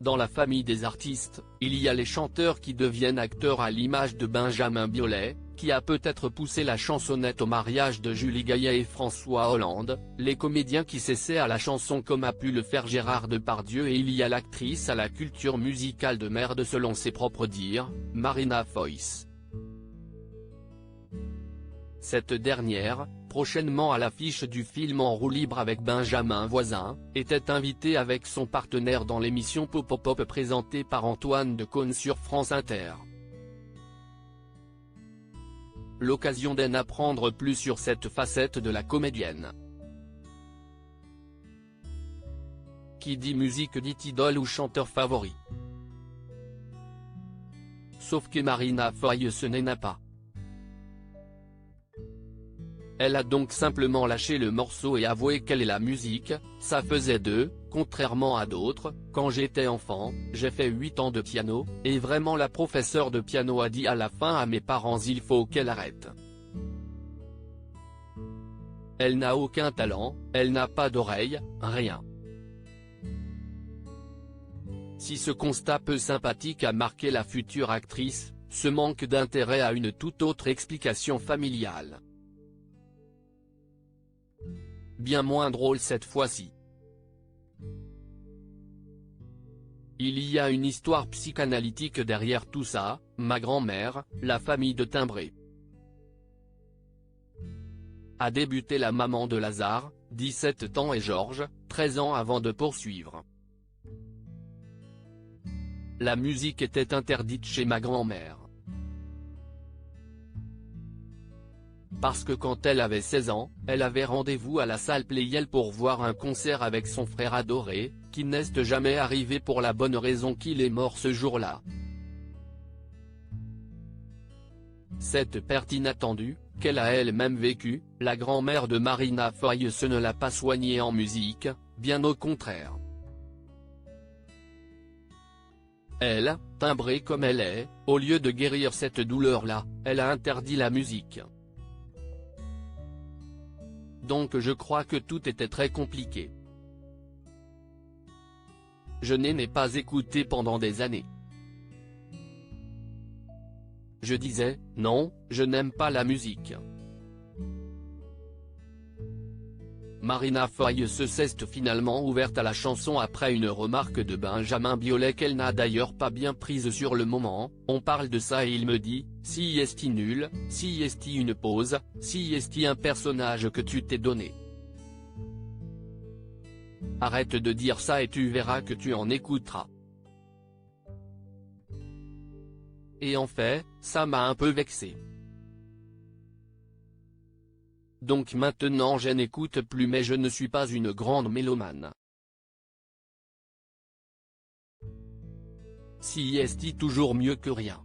Dans la famille des artistes, il y a les chanteurs qui deviennent acteurs à l'image de Benjamin Biolay, qui a peut-être poussé la chansonnette au mariage de Julie Gaillet et François Hollande, les comédiens qui s'essaient à la chanson comme a pu le faire Gérard Depardieu, et il y a l'actrice à la culture musicale de merde selon ses propres dires, Marina Foïs. Cette dernière, prochainement à l'affiche du film En roue libre avec Benjamin Voisin, était invitée avec son partenaire dans l'émission Pop Pop Pop présentée par Antoine Decaune sur France Inter. L'occasion d'en apprendre plus sur cette facette de la comédienne. Qui dit musique dit idole ou chanteur favori. Sauf que Marina Foïs n'en a pas. Elle a donc simplement lâché le morceau et avoué qu'elle et la musique, ça faisait deux, contrairement à d'autres. Quand j'étais enfant, j'ai fait 8 ans de piano, et vraiment la professeure de piano a dit à la fin à mes parents il faut qu'elle arrête. Elle n'a aucun talent, elle n'a pas d'oreille, rien. Si ce constat peu sympathique a marqué la future actrice, ce manque d'intérêt a une toute autre explication familiale. Bien moins drôle cette fois-ci. Il y a une histoire psychanalytique derrière tout ça. Ma grand-mère, la famille de Timbré, a débuté la maman de Lazare, 17 ans et Georges, 13 ans avant de poursuivre. La musique était interdite chez ma grand-mère. Parce que quand elle avait 16 ans, elle avait rendez-vous à la salle Playel pour voir un concert avec son frère adoré, qui n'est jamais arrivé pour la bonne raison qu'il est mort ce jour-là. Cette perte inattendue, qu'elle a elle-même vécue, la grand-mère de Marina Foïs ne l'a pas soignée en musique, bien au contraire. Elle, timbrée comme elle est, au lieu de guérir cette douleur-là, elle a interdit la musique. Donc je crois que tout était très compliqué. Je n'ai pas écouté pendant des années. Je disais, non, je n'aime pas la musique. Marina Foïs s'est finalement ouverte à la chanson après une remarque de Benjamin Biolay qu'elle n'a d'ailleurs pas bien prise sur le moment. On parle de ça et il me dit, si est-il nul, si est-il une pause, si est-il un personnage que tu t'es donné. Arrête de dire ça et tu verras que tu en écouteras. Et en fait, ça m'a un peu vexé. Donc maintenant je n'écoute plus, mais je ne suis pas une grande mélomane. Si est toujours mieux que rien.